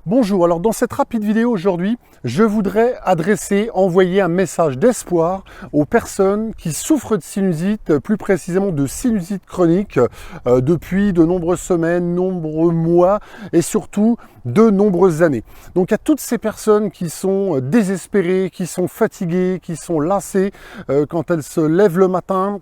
Bonjour, alors dans cette rapide vidéo aujourd'hui, je voudrais envoyer un message d'espoir aux personnes qui souffrent de sinusite, plus précisément de sinusite chronique, depuis de nombreuses semaines, nombreux mois et surtout de nombreuses années. Donc à toutes ces personnes qui sont désespérées, qui sont fatiguées, qui sont lassées quand elles se lèvent le matin,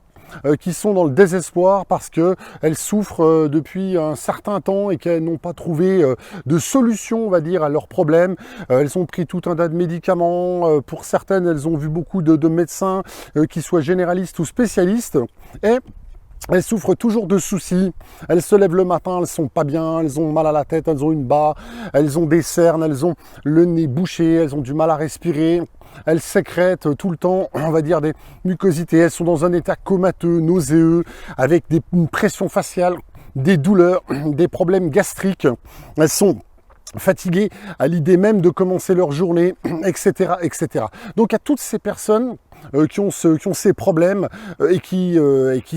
qui sont dans le désespoir parce qu'elles souffrent depuis un certain temps et qu'elles n'ont pas trouvé de solution, on va dire, à leurs problèmes. Elles ont pris tout un tas de médicaments. Pour certaines, elles ont vu beaucoup de médecins, qui soient généralistes ou spécialistes. Et elles souffrent toujours de soucis, elles se lèvent le matin, elles sont pas bien, elles ont mal à la tête, elles ont une barre, elles ont des cernes, elles ont le nez bouché, elles ont du mal à respirer, elles sécrètent tout le temps, on va dire, des mucosités, elles sont dans un état comateux, nauséeux, avec une pression faciale, des douleurs, des problèmes gastriques, elles sont fatiguées à l'idée même de commencer leur journée, etc., etc. Donc à toutes ces personnes qui ont ces problèmes et qui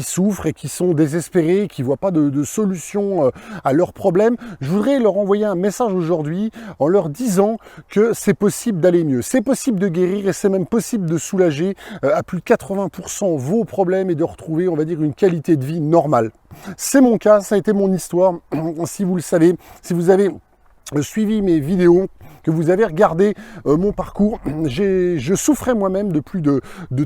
souffrent et qui sont désespérés, qui ne voient pas de solution à leurs problèmes, je voudrais leur envoyer un message aujourd'hui en leur disant que c'est possible d'aller mieux, c'est possible de guérir et c'est même possible de soulager à plus de 80% vos problèmes et de retrouver, on va dire, une qualité de vie normale. C'est mon cas, ça a été mon histoire. Si vous le savez, si vous avez suivi mes vidéos, que vous avez regardé mon parcours, je souffrais moi-même de plus de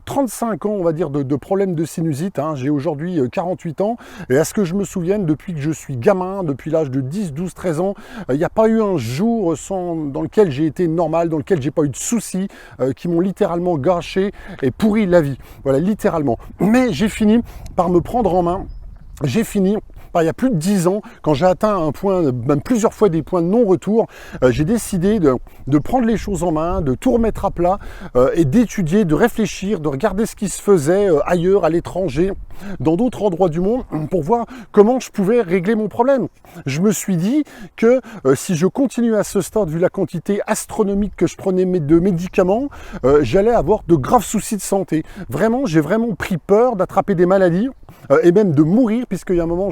35 ans, on va dire, de problèmes de sinusite. J'ai aujourd'hui 48 ans et à ce que je me souvienne, depuis que je suis gamin, depuis l'âge de 10, 12, 13 ans, il n'y a pas eu un jour dans lequel j'ai été normal, dans lequel j'ai pas eu de soucis qui m'ont littéralement gâché et pourri la vie. Voilà, littéralement. Mais j'ai fini par me prendre en main. J'ai fini, il y a plus de 10 ans, quand j'ai atteint un point, même plusieurs fois des points de non-retour, j'ai décidé de prendre les choses en main, de tout remettre à plat et d'étudier, de réfléchir, de regarder ce qui se faisait ailleurs, à l'étranger, dans d'autres endroits du monde, pour voir comment je pouvais régler mon problème. Je me suis dit que si je continuais à ce stade, vu la quantité astronomique que je prenais de médicaments, j'allais avoir de graves soucis de santé. Vraiment, j'ai vraiment pris peur d'attraper des maladies et même de mourir, puisqu'il y a un moment,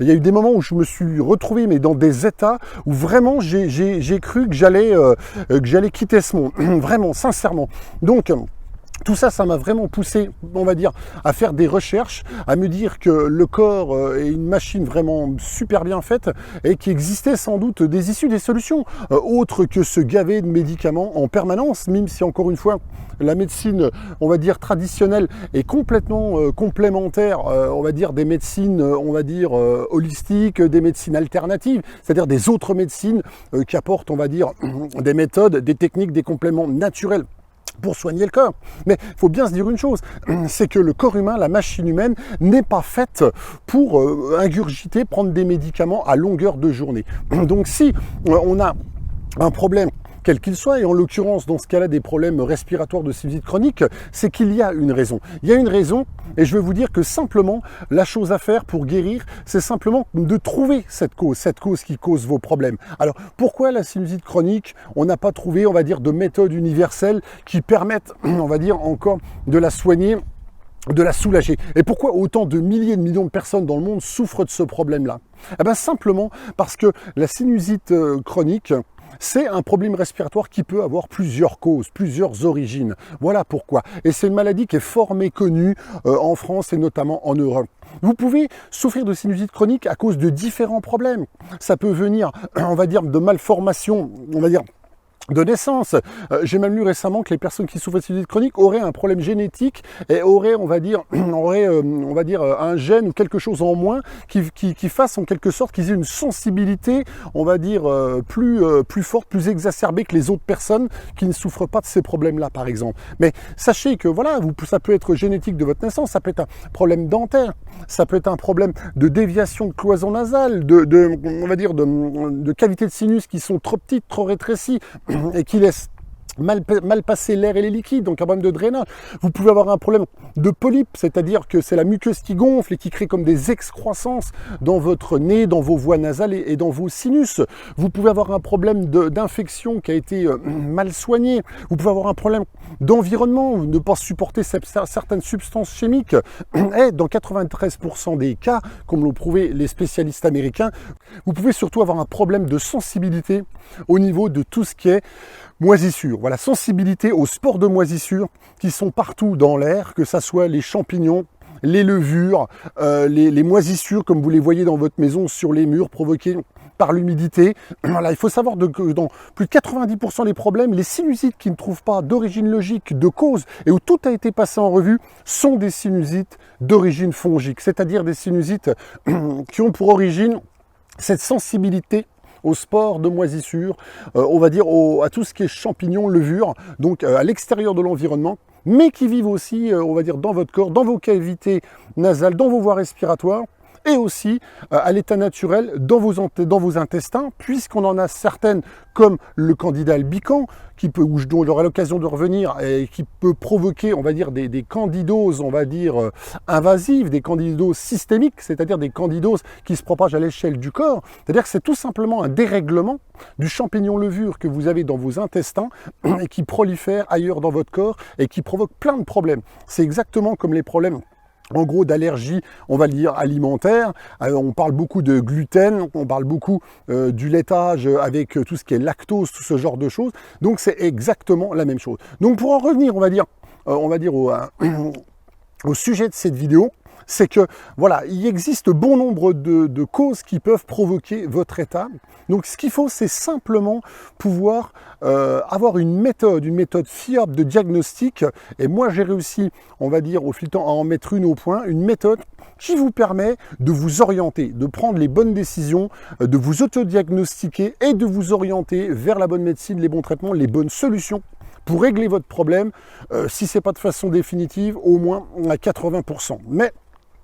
il y a eu des moments où je me suis retrouvé mais dans des états où vraiment j'ai cru que j'allais quitter ce monde, vraiment, sincèrement. Donc tout ça, ça m'a vraiment poussé, on va dire, à faire des recherches, à me dire que le corps est une machine vraiment super bien faite et qu'il existait sans doute des issues, des solutions, autres que se gaver de médicaments en permanence, même si, encore une fois, la médecine, on va dire, traditionnelle est complètement complémentaire, on va dire, des médecines, on va dire, holistiques, des médecines alternatives, c'est-à-dire des autres médecines qui apportent, on va dire, des méthodes, des techniques, des compléments naturels pour soigner le corps. Mais il faut bien se dire une chose, c'est que le corps humain, la machine humaine, n'est pas faite pour ingurgiter, prendre des médicaments à longueur de journée. Donc si on a un problème, quel qu'il soit, et en l'occurrence, dans ce cas-là, des problèmes respiratoires de sinusite chronique, c'est qu'il y a une raison. Il y a une raison, et je vais vous dire que simplement, la chose à faire pour guérir, c'est simplement de trouver cette cause qui cause vos problèmes. Alors, pourquoi la sinusite chronique? On n'a pas trouvé, on va dire, de méthode universelle qui permettent, on va dire, encore de la soigner, de la soulager. Et pourquoi autant de milliers de millions de personnes dans le monde souffrent de ce problème-là? Eh bien, simplement parce que la sinusite chronique, c'est un problème respiratoire qui peut avoir plusieurs causes, plusieurs origines. Voilà pourquoi. Et c'est une maladie qui est fort méconnue en France et notamment en Europe. Vous pouvez souffrir de sinusite chronique à cause de différents problèmes. Ça peut venir, on va dire, de malformations, on va dire, de naissance. J'ai même lu récemment que les personnes qui souffrent de sinusite chronique auraient un problème génétique et auraient, on va dire, un gène ou quelque chose en moins qui fasse en quelque sorte qu'ils aient une sensibilité, on va dire, plus forte, plus exacerbée que les autres personnes qui ne souffrent pas de ces problèmes-là, par exemple. Mais sachez que voilà, ça peut être génétique de votre naissance, ça peut être un problème dentaire, ça peut être un problème de déviation de cloison nasale, on va dire, de cavités de sinus qui sont trop petites, trop rétrécies, et qui laisse mal passer l'air et les liquides, donc un problème de drainage. Vous pouvez avoir un problème de polype, c'est-à-dire que c'est la muqueuse qui gonfle et qui crée comme des excroissances dans votre nez, dans vos voies nasales et dans vos sinus. Vous pouvez avoir un problème d'infection qui a été mal soigné. Vous pouvez avoir un problème d'environnement, ne pas supporter certaines substances chimiques. Et dans 93% des cas, comme l'ont prouvé les spécialistes américains, vous pouvez surtout avoir un problème de sensibilité au niveau de tout ce qui est moisissure. Voilà, sensibilité aux spores de moisissure qui sont partout dans l'air, que ce soit les champignons, les levures, les moisissures comme vous les voyez dans votre maison sur les murs provoquées par l'humidité. Voilà, il faut savoir que dans plus de 90% des problèmes, les sinusites qui ne trouvent pas d'origine logique, de cause, et où tout a été passé en revue, sont des sinusites d'origine fongique, c'est-à-dire des sinusites qui ont pour origine cette sensibilité aux spores de moisissure, on va dire à tout ce qui est champignons, levures, donc à l'extérieur de l'environnement, mais qui vivent aussi, on va dire, dans votre corps, dans vos cavités nasales, dans vos voies respiratoires, et aussi à l'état naturel dans vos intestins, puisqu'on en a certaines comme le candida albicans, où j'aurai l'occasion de revenir, et qui peut provoquer, on va dire, des candidoses, on va dire, invasives, des candidoses systémiques, c'est-à-dire des candidoses qui se propagent à l'échelle du corps. C'est-à-dire que c'est tout simplement un dérèglement du champignon levure que vous avez dans vos intestins et qui prolifère ailleurs dans votre corps et qui provoque plein de problèmes. C'est exactement comme les problèmes en gros d'allergie, on va le dire, alimentaire. On parle beaucoup de gluten, on parle beaucoup du laitage avec tout ce qui est lactose, tout ce genre de choses. Donc c'est exactement la même chose. Donc pour en revenir, on va dire au sujet de cette vidéo, c'est que voilà, il existe bon nombre de causes qui peuvent provoquer votre état. Donc ce qu'il faut, c'est simplement pouvoir avoir une méthode fiable de diagnostic. Et moi, j'ai réussi, on va dire, au fil du temps, à en mettre une au point, une méthode qui vous permet de vous orienter, de prendre les bonnes décisions, de vous autodiagnostiquer et de vous orienter vers la bonne médecine, les bons traitements, les bonnes solutions pour régler votre problème, si ce n'est pas de façon définitive, au moins à 80%. Mais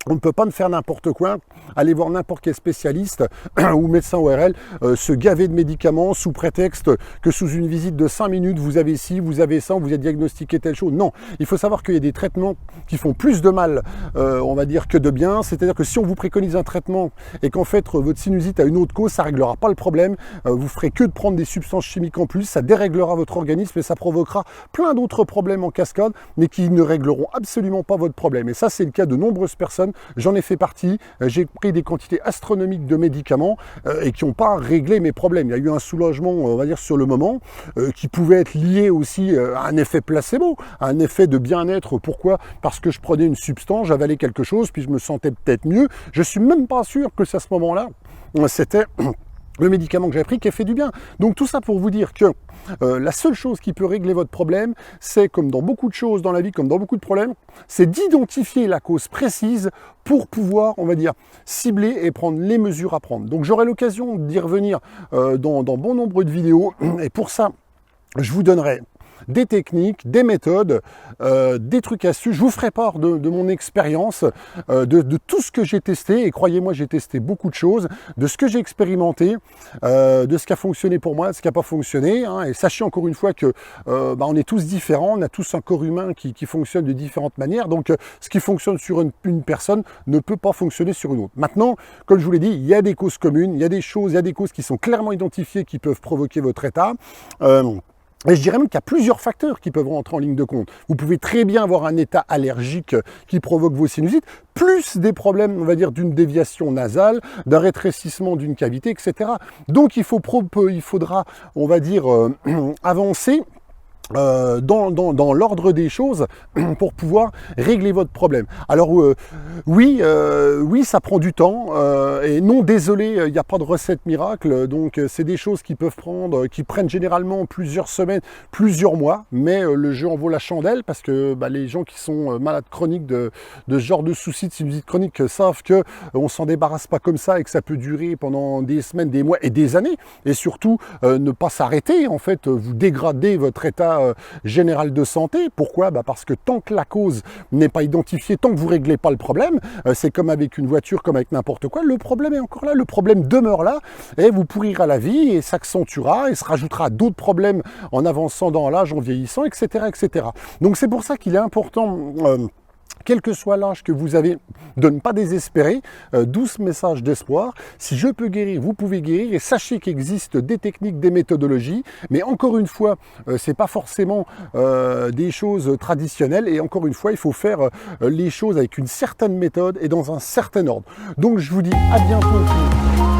on ne peut pas faire n'importe quoi, aller voir n'importe quel spécialiste ou médecin ORL, se gaver de médicaments sous prétexte que sous une visite de 5 minutes, vous avez ci, vous avez ça, vous êtes diagnostiqué telle chose. Non, il faut savoir qu'il y a des traitements qui font plus de mal, on va dire, que de bien. C'est-à-dire que si on vous préconise un traitement et qu'en fait votre sinusite a une autre cause, ça ne réglera pas le problème. Vous ferez que de prendre des substances chimiques en plus, ça déréglera votre organisme et ça provoquera plein d'autres problèmes en cascade, mais qui ne régleront absolument pas votre problème. Et ça, c'est le cas de nombreuses personnes. J'en ai fait partie, j'ai pris des quantités astronomiques de médicaments et qui n'ont pas réglé mes problèmes. Il y a eu un soulagement, on va dire, sur le moment, qui pouvait être lié aussi à un effet placebo, à un effet de bien-être. Pourquoi? Parce que je prenais une substance, j'avalais quelque chose, puis je me sentais peut-être mieux. Je ne suis même pas sûr que c'est à ce moment-là, c'était le médicament que j'ai pris qui a fait du bien. Donc tout ça pour vous dire que la seule chose qui peut régler votre problème, c'est comme dans beaucoup de choses dans la vie, comme dans beaucoup de problèmes, c'est d'identifier la cause précise pour pouvoir, on va dire, cibler et prendre les mesures à prendre. Donc j'aurai l'occasion d'y revenir dans bon nombre de vidéos. Et pour ça, je vous donnerai des techniques, des méthodes, des trucs astuces. Je vous ferai part de mon expérience, de tout ce que j'ai testé. Et croyez-moi, j'ai testé beaucoup de choses, de ce que j'ai expérimenté, de ce qui a fonctionné pour moi, de ce qui n'a pas fonctionné. Hein. Et sachez encore une fois que on est tous différents, on a tous un corps humain qui fonctionne de différentes manières. Donc ce qui fonctionne sur une personne ne peut pas fonctionner sur une autre. Maintenant, comme je vous l'ai dit, il y a des causes communes, il y a des choses, il y a des causes qui sont clairement identifiées qui peuvent provoquer votre état. Et je dirais même qu'il y a plusieurs facteurs qui peuvent rentrer en ligne de compte. Vous pouvez très bien avoir un état allergique qui provoque vos sinusites, plus des problèmes, on va dire, d'une déviation nasale, d'un rétrécissement d'une cavité, etc. Donc il faudra, on va dire, avancer dans l'ordre des choses pour pouvoir régler votre problème. Alors oui, ça prend du temps et non, désolé, il n'y a pas de recette miracle, donc c'est des choses qui prennent généralement plusieurs semaines, plusieurs mois, mais le jeu en vaut la chandelle parce que les gens qui sont malades chroniques de ce genre de soucis de sinusite chronique savent que on s'en débarrasse pas comme ça et que ça peut durer pendant des semaines, des mois et des années, et surtout ne pas s'arrêter. En fait, vous dégradez votre état général de santé. Pourquoi? Parce que tant que la cause n'est pas identifiée, tant que vous ne réglez pas le problème, c'est comme avec une voiture, comme avec n'importe quoi, le problème est encore là, le problème demeure là, et vous pourrirez la vie, et s'accentuera, et se rajoutera d'autres problèmes en avançant dans l'âge, en vieillissant, etc. etc. Donc c'est pour ça qu'il est important... quel que soit l'âge que vous avez, de ne pas désespérer, d'où ce message d'espoir. Si je peux guérir, vous pouvez guérir, et sachez qu'il existe des techniques, des méthodologies, mais encore une fois, c'est pas forcément des choses traditionnelles, et encore une fois, il faut faire les choses avec une certaine méthode et dans un certain ordre. Donc je vous dis à bientôt.